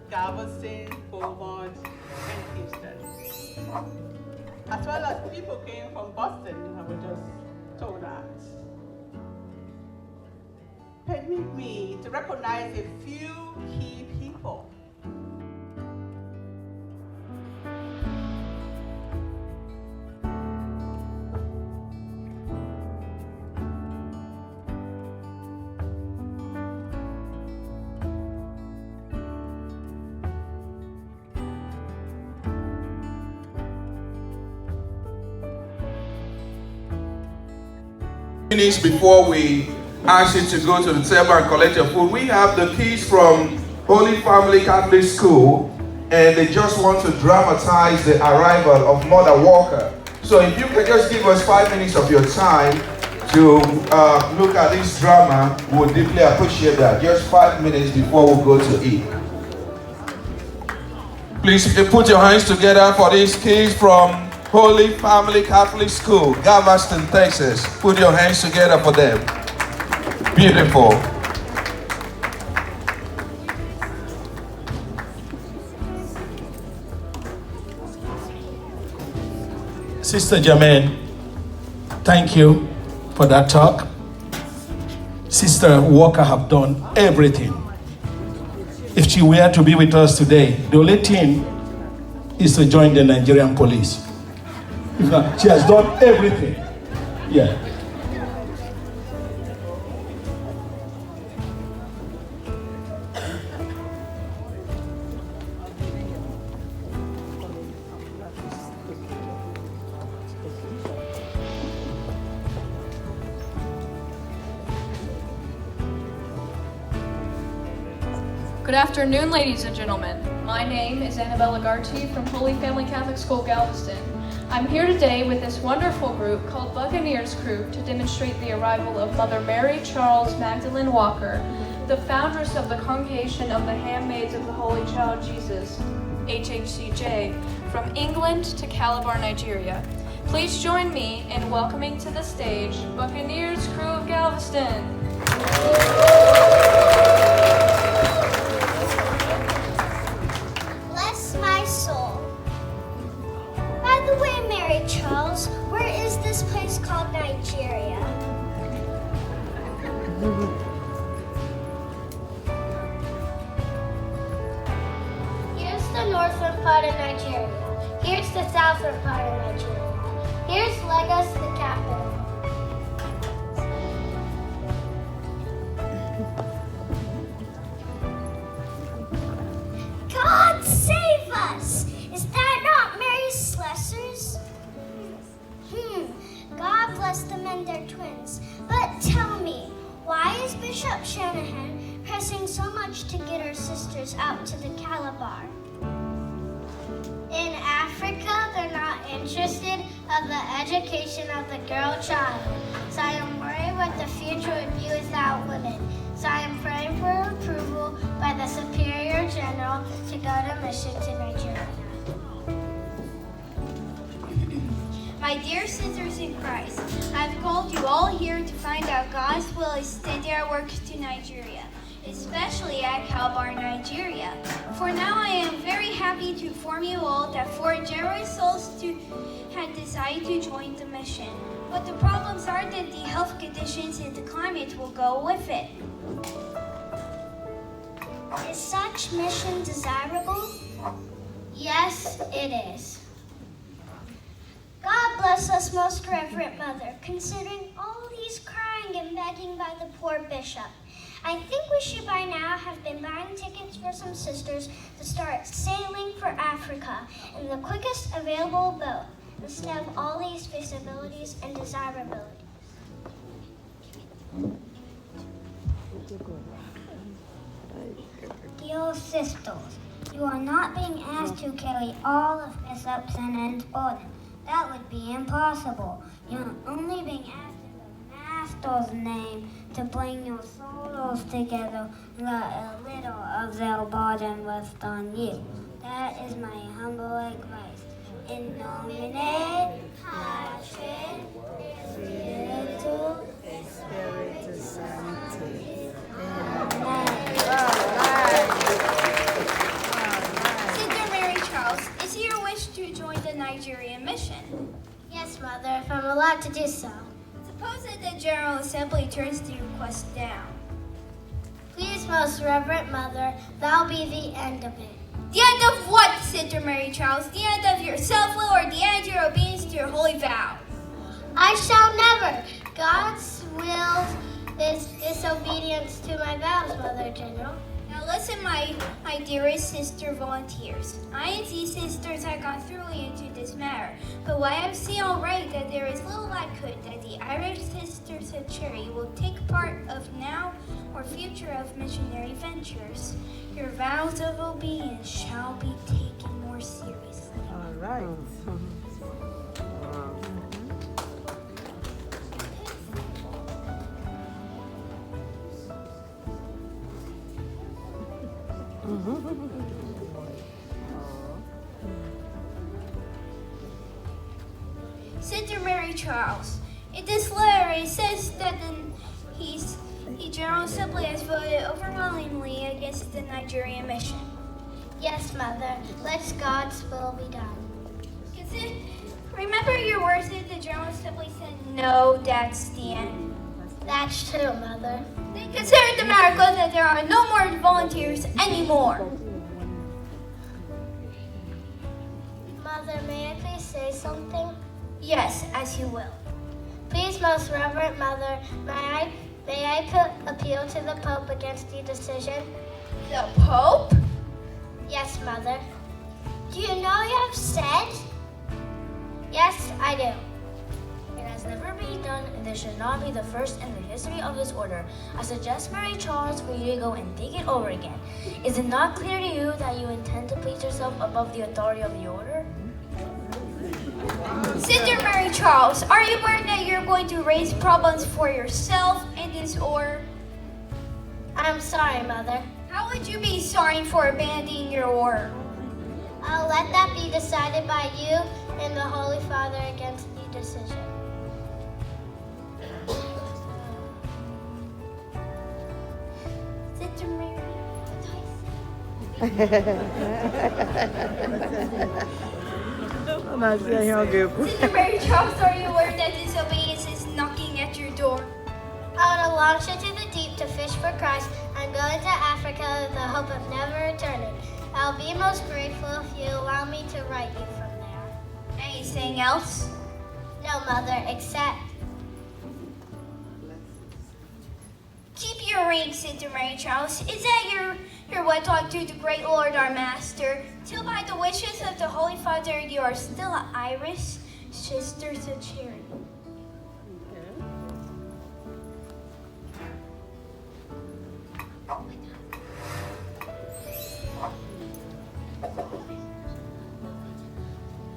Galveston, Beaumont, and Houston. As well as people came from Boston, I was just told that. Permit me to recognize a few key people. Minutes before we ask you to go to the table and collect your food, we have the kids from Holy Family Catholic School, and they just want to dramatize the arrival of Mother Walker. So if you can just give us 5 minutes of your time to look at this drama, we would deeply appreciate that. Just 5 minutes before we go to eat. Please put your hands together for these kids from Holy Family Catholic School, Galveston, Texas. Put your hands together for them. Beautiful. Sister Jermaine, thank you for that talk. Sister Walker have done everything. If she were to be with us today, the only thing is to join the Nigerian police. If not, she has done everything. Yeah. Good afternoon, ladies and gentlemen. My name is Annabella Garty from Holy Family Catholic School, Galveston. I'm here today with this wonderful group called Buccaneers Crew to demonstrate the arrival of Mother Mary Charles Magdalene Walker, the foundress of the Congregation of the Handmaids of the Holy Child Jesus, HHCJ, from England to Calabar, Nigeria. Please join me in welcoming to the stage Buccaneers Crew of Galveston. Bless my soul. By the way, Mary Charles, where is this place called Nigeria? Here's the northern part of Nigeria. Here's the southern part of Nigeria. Here's Lagos, the capital. God save us! Is that not Mary Slessor's? God bless them and their twins. But tell me, why is Bishop Shanahan pressing so much to get our sisters out to the Calabar? In Africa, they're not interested in the education of the girl child. So I am worried what the future would be without women. So I am praying for approval by the Superior General to go to mission to Nigeria. My dear sisters in Christ, I've called you all here to find out God's will is steady our work to Nigeria, especially at Calabar, Nigeria. For now, I am very happy to inform you all that 4 generous souls had decided to join the mission. But the problems are that the health conditions and the climate will go with it. Is such mission desirable? Yes, it is. God bless us, Most Reverend Mother, considering all these crying and begging by the poor bishop. I think we should by now have been buying tickets for some sisters to start sailing for Africa in the quickest available boat, instead of all these feasibilities and desirability. Dear sisters, you are not being asked to carry all of Bishop Sinan's burden. That would be impossible. You're only being asked in the Master's name to bring your souls together and let a little of their burden rest on you. That is my humble advice. In nomine Patris, Spiritus Sancti. Sister Mary Charles, is it your wish to join the Nigerian mission? Yes, Mother, if I'm allowed to do so. Suppose that the General Assembly turns the request down. Please, Most Reverend Mother, that'll be the end of it. The end of what, Sister Mary Charles? The end of your self-will or the end of your obedience to your holy vow? I shall never. God's will is disobedience to my vows, Mother General. Now listen, my dearest sister volunteers. I and these sisters have gone thoroughly into this matter, but while I see already that there is little likelihood that the Irish Sisters of Charity will take part of now or future of missionary ventures, your vows of obedience shall be taken more seriously. All right. Sister Mary Charles, in this letter it says that the General Assembly has voted overwhelmingly against the Nigerian mission. Yes, Mother. Let God's will be done. Remember your words that the General Assembly said no, that's the end. That's true, Mother. Then consider the matter good that there are no more volunteers anymore. Mother, may I please say something? Yes, as you will. Please, Most Reverend Mother, may I appeal to the Pope against the decision? The Pope? Yes, Mother. Do you know you have said? Yes, I do. It has never been done, and this should not be the first in the history of this order. I suggest, Mary Charles, for you to go and think it over again. Is it not clear to you that you intend to place yourself above the authority of the order? Sister Mary Charles, are you aware that you're going to raise problems for yourself in this order? I'm sorry, Mother. How would you be sorry for abandoning your order? I'll let that be decided by you and the Holy Father against the decision. Sister Mary, Sister Mary Charles, are you aware that disobedience is knocking at your door? I want to launch into the deep to fish for Christ and go into Africa with the hope of never returning. I'll be most grateful if you allow me to write you from there. Anything else? No, Mother, except... Keep your ring, Sister Mary Charles. Is that your wedlock to the great Lord our Master, till by the wishes of the Holy Father you are still an Irish Sisters of Charity.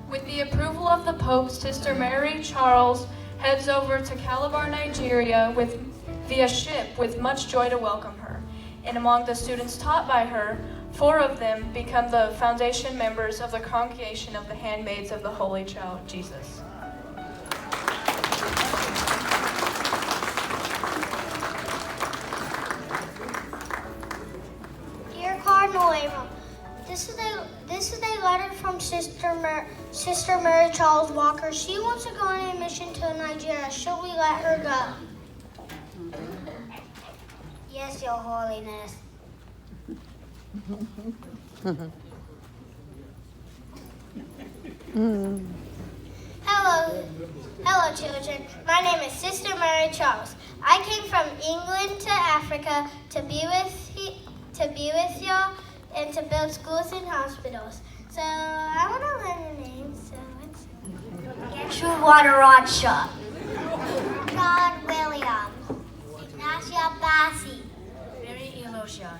With the approval of the Pope, Sister Mary Charles heads over to Calabar, Nigeria via ship with much joy to welcome her. And among the students taught by her, 4 of them become the foundation members of the Congregation of the Handmaids of the Holy Child Jesus. Dear Cardinal Abram, this is a letter from Sister Mary Charles Walker. She wants to go on a mission to Nigeria. Should we let her go? Yes, Your Holiness. Hello, children. My name is Sister Mary Charles. I came from England to Africa to be with y'all and to build schools and hospitals. So I want to learn your name. So let's Gertrude Water Rodshaw. John Williams. Nasha Bassi. Mary Elosia.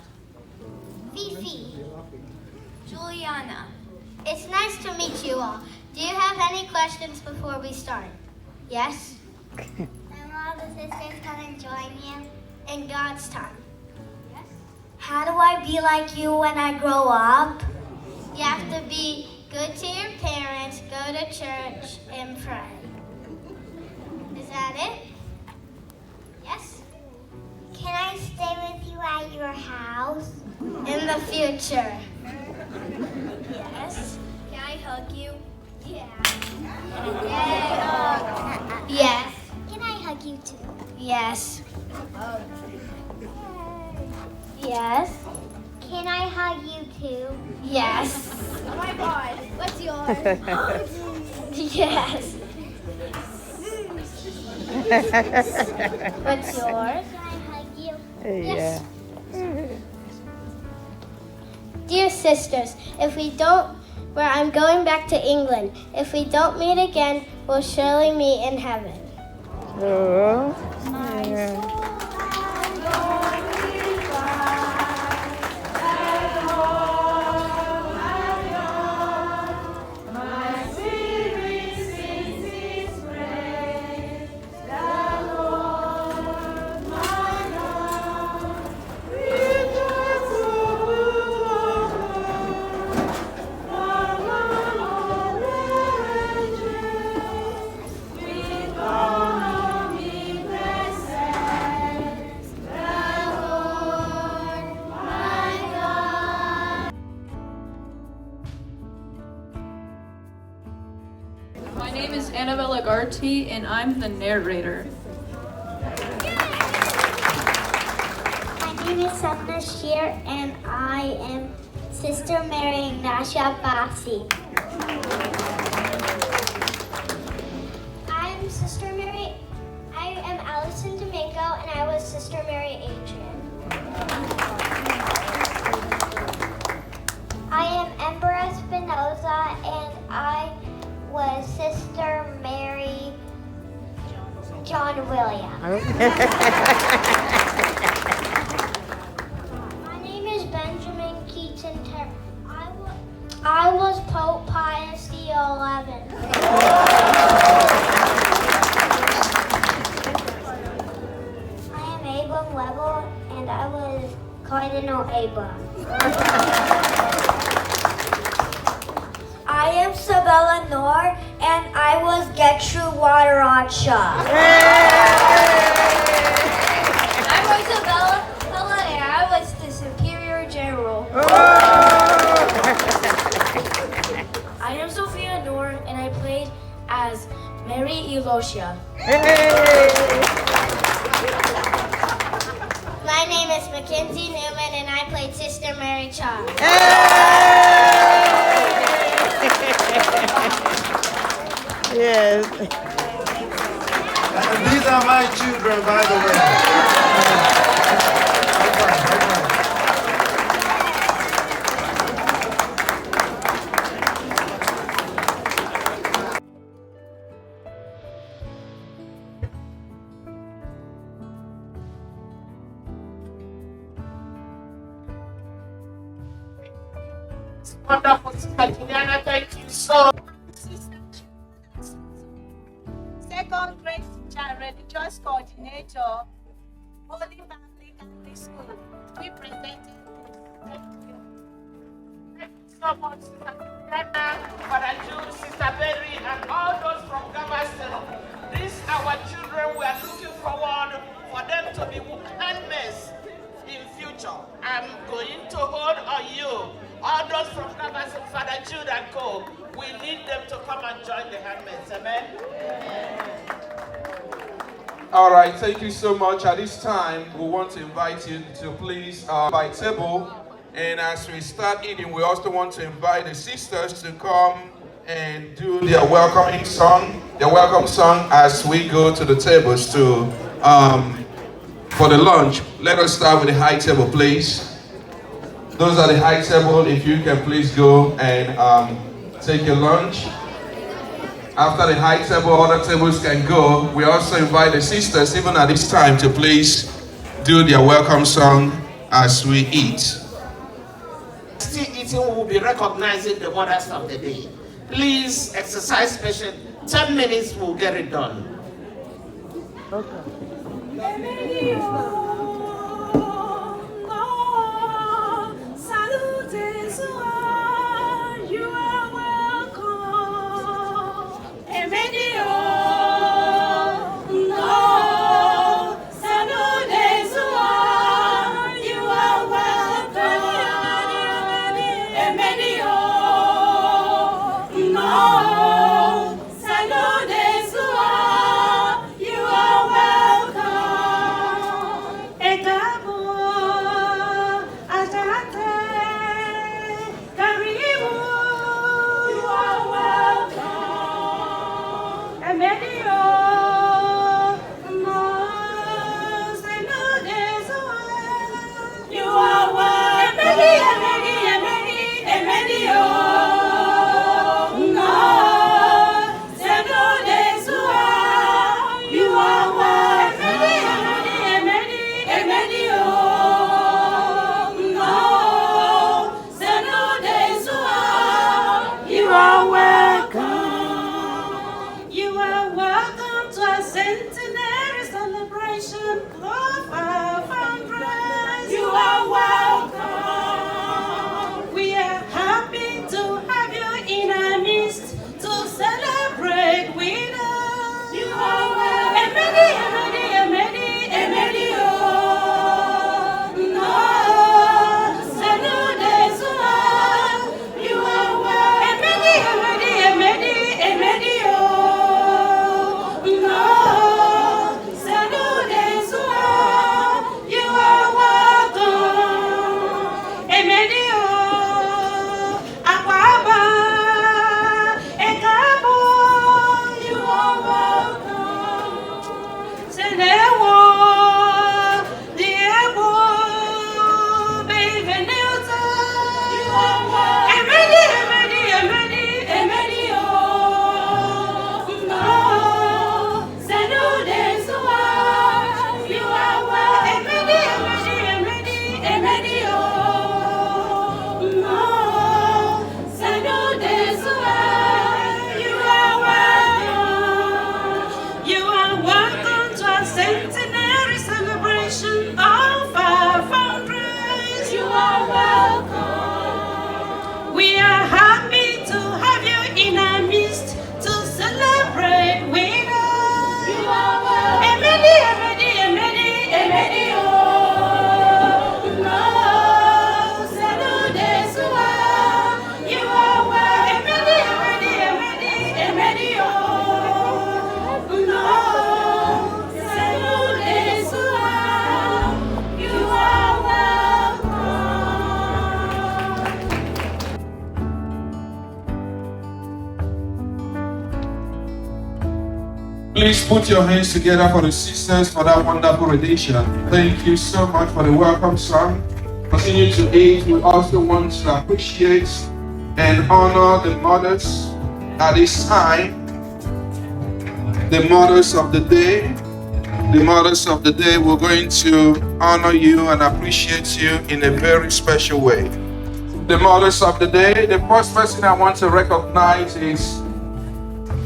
Fifi. Juliana. It's nice to meet you all. Do you have any questions before we start? Yes? Then will all the sisters come and join you in God's time? Yes. How do I be like you when I grow up? You have to be good to your parents, go to church, and pray. Is that it? Yes? Can I stay with you at your house? In the future. Yes. Can I hug you? Yeah. Yeah. Yes. Can I hug you too? Yes. Yes. Can I hug you too? Yes. Oh my God. What's yours? Yes. What's yours? Can I hug you? Yes. Dear sisters, I'm going back to England. If we don't meet again, we'll surely meet in heaven. My name is Annabella Garty, and I'm the narrator. My name is Sapna Shear, and I am Sister Mary Nasha Bassi. I'm Sister Mary. I am Allison Domingo, and I was Sister Mary Adrian. I am Ember Espinoza, and I was Sister Mary John Williams. My name is Benjamin Keaton Ter. I was Pope Pius XI. I am Abram Weber, and I was Cardinal Abram. I am Sabella Noor, and I was Gertrude Wadaracha. I was Isabella, and I was the Superior General. I am Sophia Noor, and I played as Mary Elosia. My name is Mackenzie Newman, and I played Sister Mary Charles. Yes. And these are my children, by the way. Wonderful, Sister Juliana. Thank you so much. Second grade teacher and religious coordinator, Holy Family Catholic School. We presented this. Thank you. Thank you so much, Sister Juliana, Father Jude, Sister Mary, and all those from Galveston. These our children. We are looking forward for them to be handmaids in future. I'm going to hold on you. All those from Galveston, Father Jude and Co. We need them to come and join the handmaids. Amen. All right, thank you so much. At this time, we want to invite you to please by table. And as we start eating, we also want to invite the sisters to come and do their welcome song as we go to the tables to for the lunch. Let us start with the high table, please. Those are the high table. If you can please go and take your lunch. After the high table, other tables can go. We also invite the sisters, even at this time, to please do their welcome song as we eat. Still eating, we will be recognizing the mothers of the day. Please exercise patience. 10 minutes, we'll get it done. Okay. Please put your hands together for the sisters for that wonderful rendition. Thank you so much for the welcome song. Continue to eat. We also want to appreciate and honor the mothers at this time. The mothers of the day. The mothers of the day, we're going to honor you and appreciate you in a very special way. The mothers of the day, the first person I want to recognize is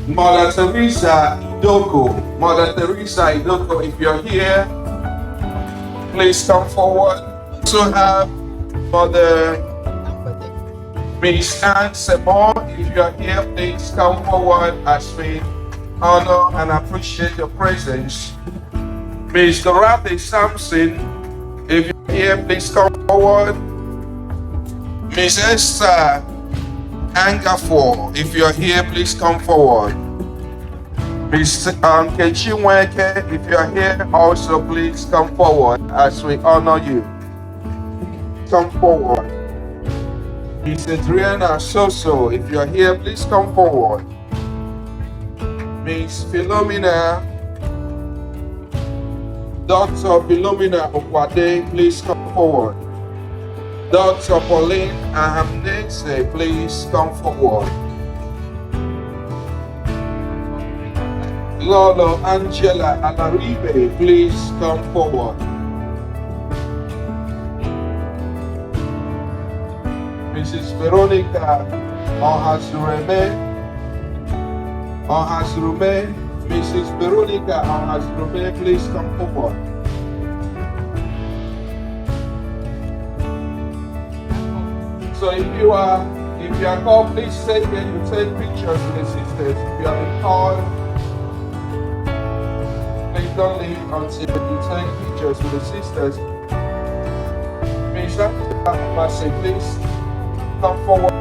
Mother Teresa Idoko. Mother Teresa Idoko, if you're here, please come forward. We also have Mother Miss Anne Seymour. If you're here, please come forward as we honor and appreciate your presence. Miss Dorothy Sampson, if you're here, please come forward. Miss Esther Angafor, if you're here, please come forward. Miss Kechi Weke, if you're here, also please come forward as we honor you. Come forward. Miss Adriana Soso, if you're here, please come forward. Miss Philomena, Dr. Philomena Okwade, please come forward. Dr. Pauline Ahamnese, please come forward. Lolo Angela Alaribe, please come forward. Mrs. Veronica Onhasurume, Mrs. Veronica Onhasurume, please come forward. So if you are called, please say that you take pictures with the sisters. If you have been called, please don't leave until you take pictures with the sisters. Miss Massey, please come forward.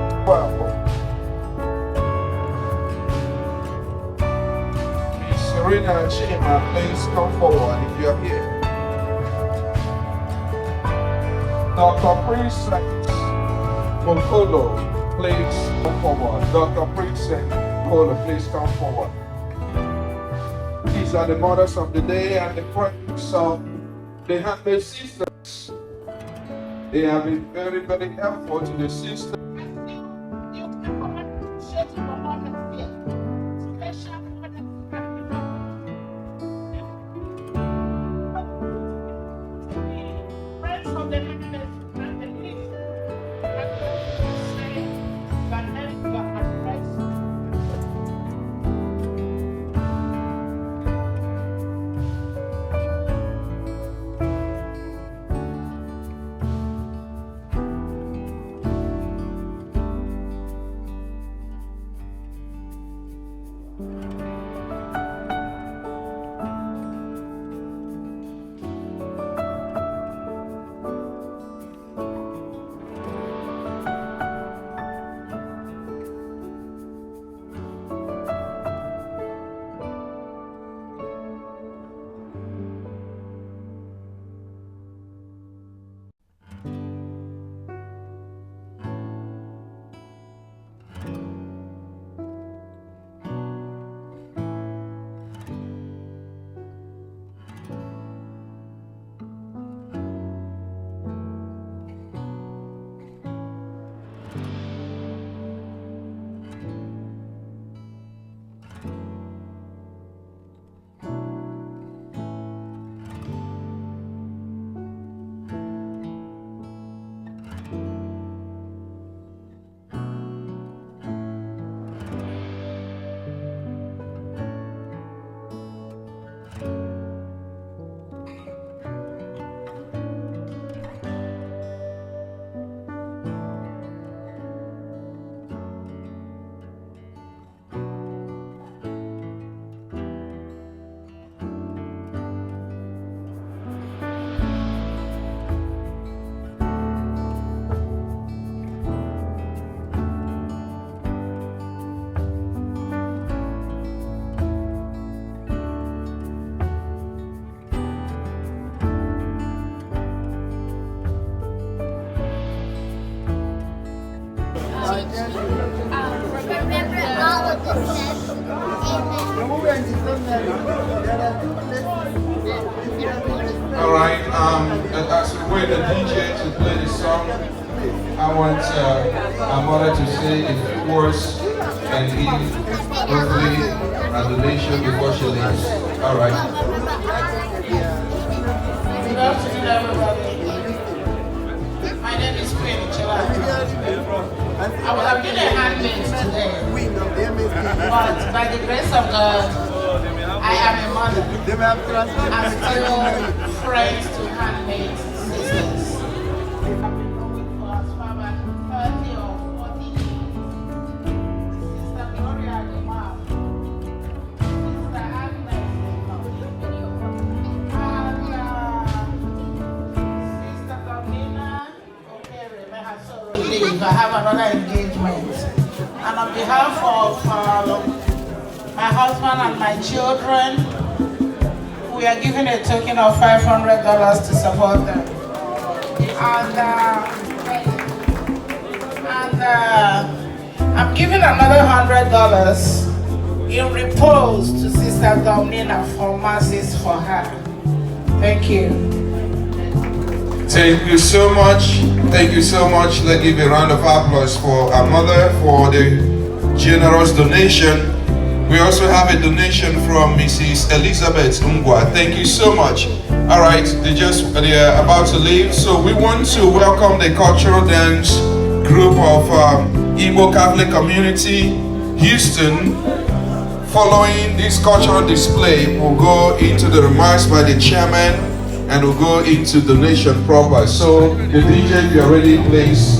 Miss Serena Chima, please come forward if you are here. Dr. Princess Mokolo, please come forward. Dr. Princess Mokolo, please come forward. These are the mothers of the day and the friends of the handmaid sisters. They have been very, very helpful to the sisters. All right, as we wait the DJ to play the song, I want our mother to say a few words and give briefly a donation before she leaves. All right. Good afternoon, everybody. My name is Queen Chela. I would have been a handmaid today, but by the grace of God, I am a mother. I'm still friends to handmaid sisters. I've been knowing for as far back 30 or 40 years. Sister Gloria the mom, Sister Agnes, and Sister Domina. I have another engagement, and on behalf of my husband and my children, we are giving a token of $500 to support them. And I'm giving another $100 in repose to Sister Domina for masses for her. Thank you. Thank you so much. Thank you so much. Let's give a round of applause for our mother for the generous donation. We also have a donation from Mrs. Elizabeth Ungwa. Thank you so much. All right, they are about to leave, so we want to welcome the cultural dance group of Igbo Catholic community, Houston. Following this cultural display, we'll go into the remarks by the chairman and we'll go into donation proper. So the DJ, if you're ready, please.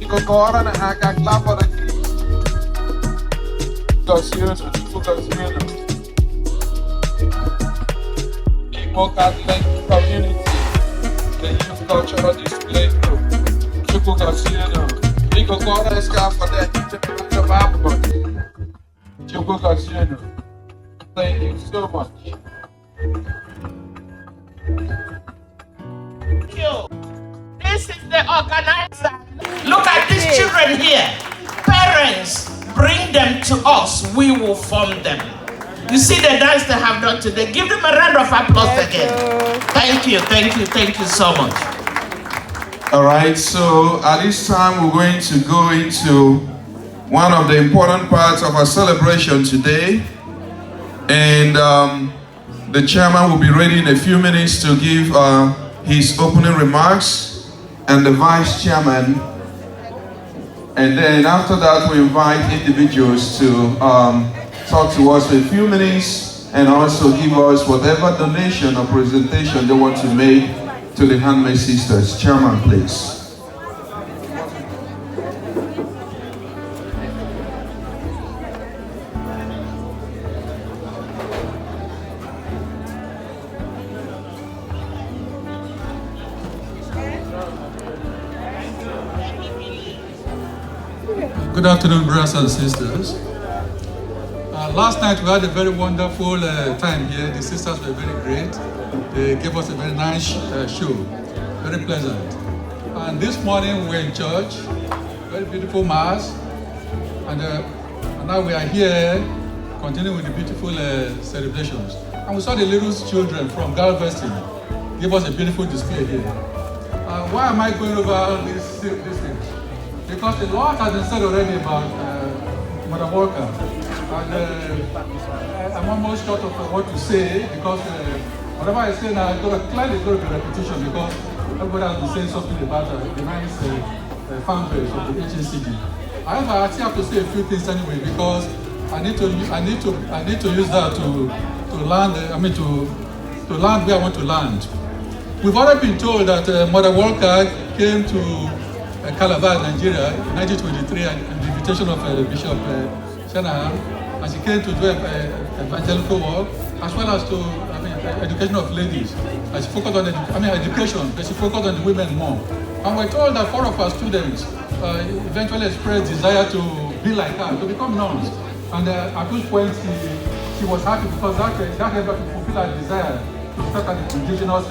You can go on and I can clap for the kids. Because you know, Igbo Catholic community, the youth cultural display group. Chuku Kasino. You can go on and clap for that. Chuku Kasino. Thank you so much. Thank you. This is the organizer. Look at these children here. Parents, bring them to us. We will form them. You see the dance they have done today. Give them a round of applause again. Thank you, thank you, thank you so much. All right, so at this time we're going to go into one of the important parts of our celebration today. And the chairman will be ready in a few minutes to give his opening remarks, and the vice chairman. And then after that, we invite individuals to talk to us for a few minutes and also give us whatever donation or presentation they want to make to the Handmaid Sisters. Chairman, please. Good afternoon, brothers and sisters. Last night we had a very wonderful time here. The sisters were very great. They gave us a very nice show, very pleasant. And this morning we were in church, very beautiful mass, and now we are here continuing with the beautiful celebrations. And we saw the little children from Galveston give us a beautiful display here. Why am I going over these things? Because a lot has been said already about Mother Walker. And I'm almost short of what to say, because whatever I say now, clearly it's going to be repetition, because everybody has been saying something about the nice fan base of the HACG. However, I still have to say a few things anyway, because I need to use that to land. To land where I want to land. We've already been told that Mother Walker came to Calabar, Nigeria, in 1923, at the invitation of Bishop Shanahan, and she came to do evangelical work, as well as to education of ladies. And she focused on education, but she focused on the women more. And we're told that 4 of our students eventually expressed desire to be like her, to become nuns. And at which point she was happy, because that helped her to fulfill her desire to start an indigenous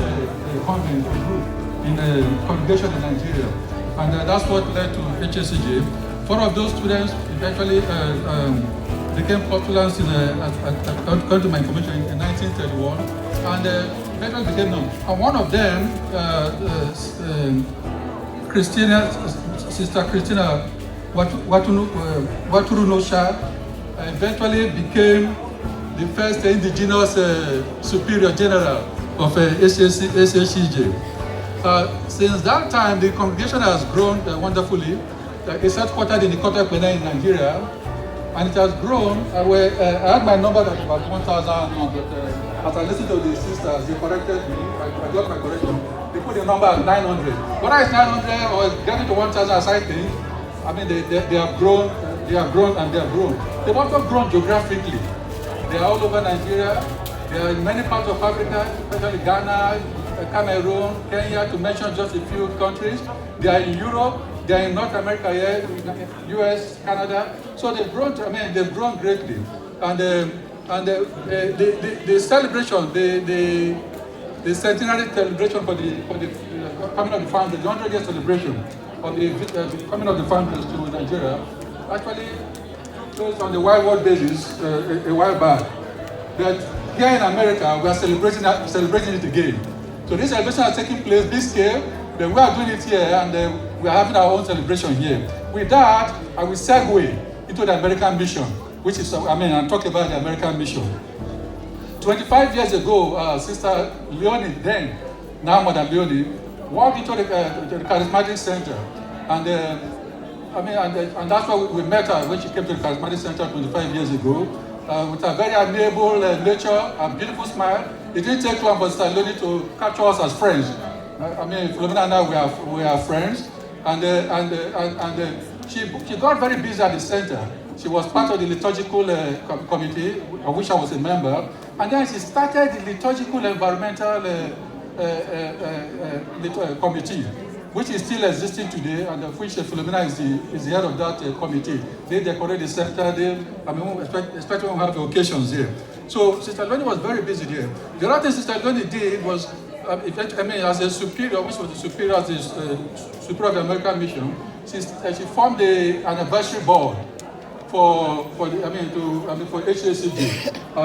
convent group in a congregation in Nigeria. And that's what led to HACG. 4 of those students eventually became postulants according to my information, in 1931, and eventually became known. And one of them, Sister Christina Waturunosha, eventually became the first indigenous superior general of HACG. Since that time, the congregation has grown wonderfully. It's headquartered in the Kotakpena in Nigeria, and it has grown. I had my number at about 1,000, but as I listened to the sisters, they corrected me. I got my correction. They put the number at 900. Whether it's 900 or getting to 1,000, as I think, they have grown. They have grown and they have grown. They've also grown geographically. They are all over Nigeria. They are in many parts of Africa, especially Ghana, Cameroon, Kenya, to mention just a few countries. They are in Europe. They are in North America here, US, Canada. So they've grown. They've grown greatly. And the celebration, the centenary celebration for the coming of the founders, the 100-year celebration of the coming of the founders to Nigeria, actually took place on the wide-world basis a while back. But here in America, we are celebrating it again. So this celebration is taking place this scale, then we are doing it here, and we are having our own celebration here. With that, I will segue into the American mission, which is, I'm talking about the American mission. 25 years ago, Sister Leonie, then, now Mother Leonie, walked into the Charismatic Center, and and that's why we met her when she came to the Charismatic Center 25 years ago, with a very amiable nature, a beautiful smile. It didn't take long for Sister Leonie to capture us as friends. Philomena and I, we are friends. She got very busy at the center. She was part of the liturgical committee, of which I was a member, and then she started the liturgical environmental committee, which is still existing today, and of which Philomena is the head of that committee. They decorate the center. Especially when we have occasions here. So Sister Loni was very busy there. The other thing Sister Loni did was, as a superior, which was the superior of the superior of the American Mission, she formed an advisory board for HACG.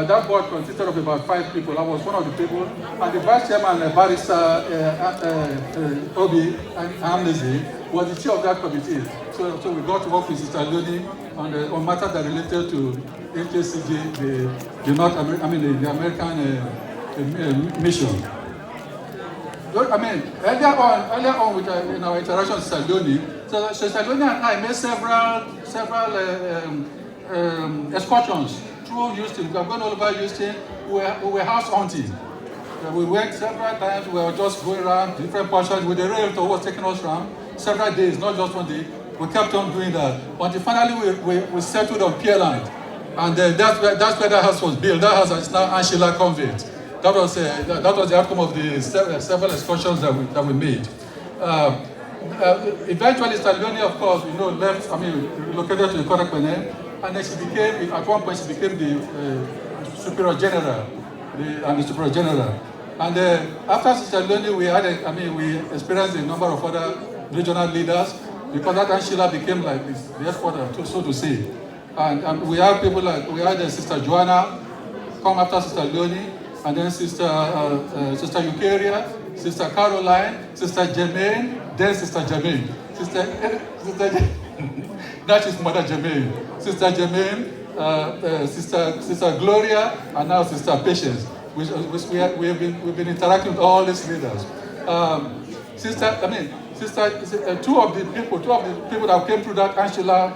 That board consisted of about 5 people. I was one of the people, and the vice chairman, Barrister Obi Amnesi, was the chair of that committee. So we got to work with Sister Loni on matters that related to HACG, the American mission. Earlier on in our interaction with Sister Loni, Sister Loni and I made several excursions through Houston. We were going all over Houston. We were house hunting. We went several times. We were just going around different portions with the realtor who was taking us around several days, not just one day. We kept on doing that until finally we settled on Pearland, and that's where that house was built. That house is now Anshila Convent. That was the outcome of the several excursions that we made. Eventually, Sister Loni, of course, left. Relocated to Kodakpene, and then she became, at one point, she became the Superior General, the Superior General. And after Sister Loni, we experienced a number of other regional leaders, because that Anshila became like the headquarters, so to say. And we had people like, we had Sister Joanna come after Sister Loni, and then Sister Eucharia, Sister Caroline, Sister Jermaine, then Sister Jermaine. That is Mother Jermaine. Sister Jermaine, Sister Gloria, and now Sister Patience. We've been interacting with all these leaders. Two of the people that came through that Anshila.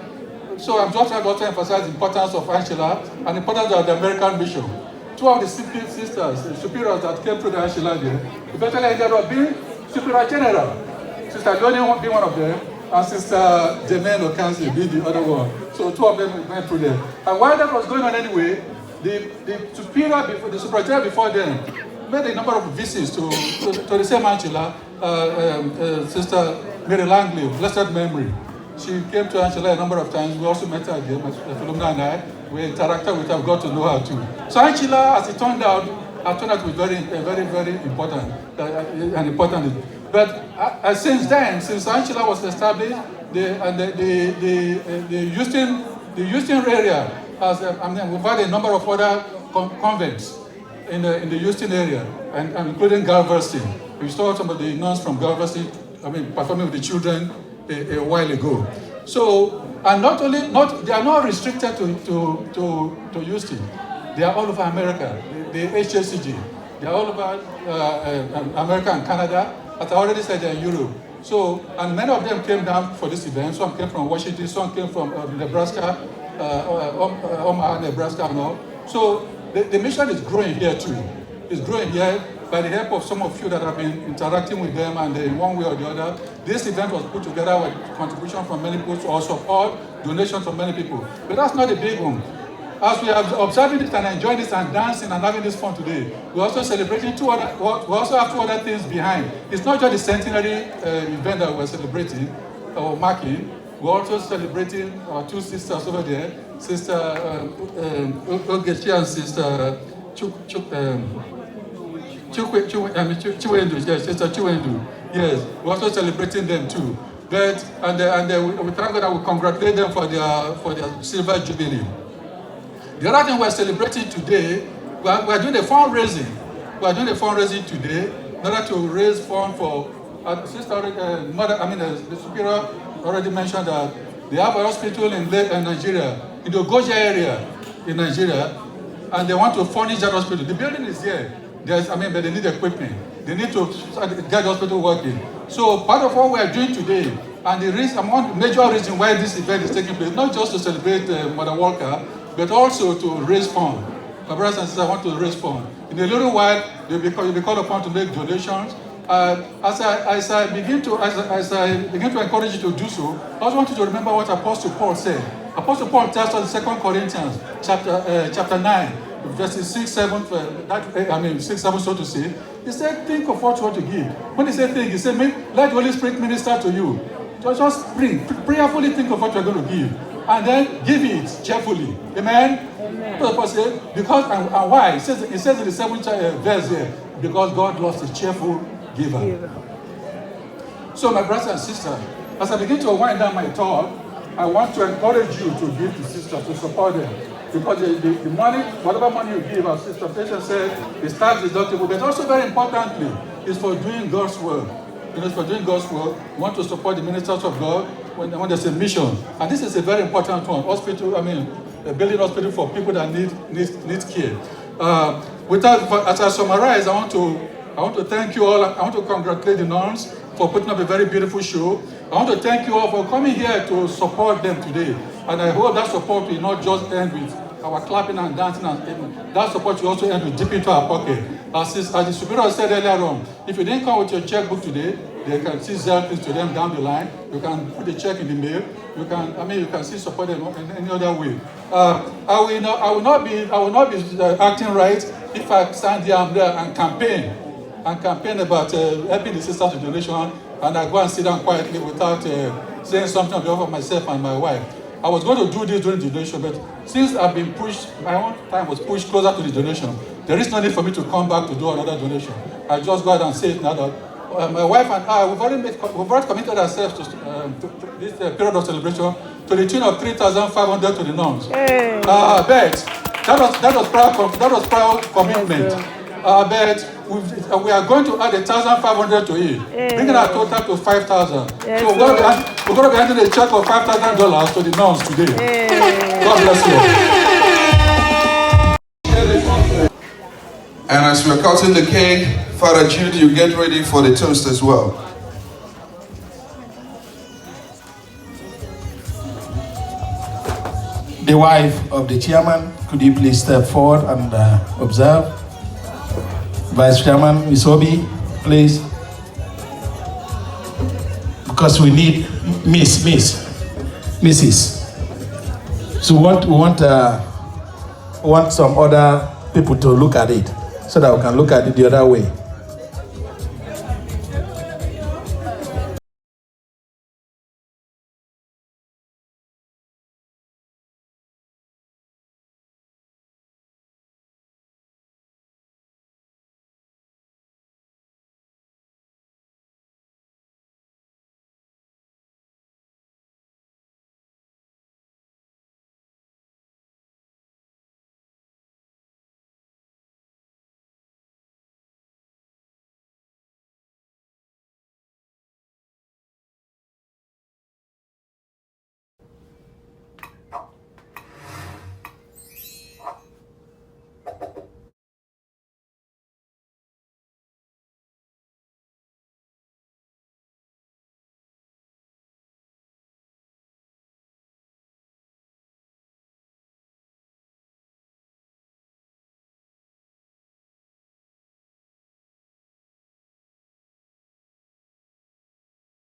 So I'm just trying to emphasize the importance of Anshila and the importance of the American mission. Two of the sisters, superiors that came through the Anshila there, eventually ended up being Superior General. Sister Loni being one of them, and Sister Jermaine Okansi being the other one. So two of them went through there. And while that was going on anyway, the Superior General before them made a number of visits to the same Anshila. Sister Mary Langley, blessed memory. She came to Anshila a number of times. We also met her again, Philomena and I. We interacted with her, we got to know her too. So Anshila, as it turned out to be very, very important. But since then, since Anshila was established, the Houston area has, we've had a number of other convents in the Houston area, and including Galveston. We saw some of the nuns from Galveston, performing with the children a while ago. So, and they are not restricted to Houston. They are all over America. The HACG. They are all over America and Canada. As I already said, they're in Europe. So, and many of them came down for this event. Some came from Washington, some came from Nebraska, Omaha, Nebraska, and all. So, the mission is growing here too. It's growing here by the help of some of you that have been interacting with them, and in one way or the other. This event was put together with contribution from many people, or support, donations from many people. But that's not the big one. As we are observing this and enjoying this and dancing and having this fun today, we're also celebrating we also have 2 other things behind. It's not just the centenary event that we're celebrating or marking. We're also celebrating our 2 sisters over there, Sister Ogechi and Sister Chiwendu, yes, Sister Chiwendu. Yes, we're also celebrating them too. But we thank God that we congratulate them for their silver jubilee. The other thing we're celebrating today, we're doing a fundraising. We're doing a fundraising today in order to raise funds for Sister the Superior already mentioned that they have a hospital in Nigeria, in the Goja area in Nigeria, and they want to furnish that hospital. The building is here. But they need equipment. They need to get the hospital working. So part of what we are doing today, and the major reason why this event is taking place, not just to celebrate Mother Walker, but also to raise funds. My brothers and sisters, I want to raise funds. In a little while, you'll be called upon to make donations, As I begin to encourage you to do so, I also want you to remember what Apostle Paul said. Apostle Paul tells us in 2 Corinthians chapter 9, verses 6, 7, 6, 7, so to say. He said, think of what you want to give. When he said think, he said, let the Holy Spirit minister to you. Just prayerfully think of what you're going to give. And then give it cheerfully. Amen? Because, and why? It says in the 7th verse here, because God loves a cheerful giver. So my brothers and sisters, as I begin to wind down my talk, I want to encourage you to give to sisters, to support them. Because the money, whatever money you give, as Sister Patience said, is tax deductible, but also very importantly, is for doing God's work. For doing God's work, we want to support the ministers of God when there's a mission. And this is a very important one. A building hospital for people that need care. As I summarize, I want to thank you all. I want to congratulate the nuns for putting up a very beautiful show. I want to thank you all for coming here to support them today. And I hope that support will not just end with our clapping and dancing and that support will also end with deep into our pocket. As the superior said earlier on, if you didn't come with your checkbook today, they can see Zelle things to them down the line. You can put the check in the mail. You can still support them in any other way. I will not be acting right if I stand here and campaign about helping the sisters with donation, and I go and sit down quietly without saying something on behalf of myself and my wife. I was going to do this during the donation, but since I've been pushed, my own time was pushed closer to the donation, there is no need for me to come back to do another donation. I just go ahead and say it now that my wife and I, we've already committed ourselves to this period of celebration to the tune of 3,500 to the nuns. Hey. But that was proud commitment. But we are going to add 1,500 to it, bringing our total to 5,000. So we're going to be handing a check of $5,000 to the nuns today. God bless you. And as we're cutting the cake, Father Jude, you get ready for the toast as well. The wife of the chairman, could you please step forward and observe? Vice Chairman, Ms. Obi, please. Because we need Mrs. So we want some other people to look at it so that we can look at it the other way.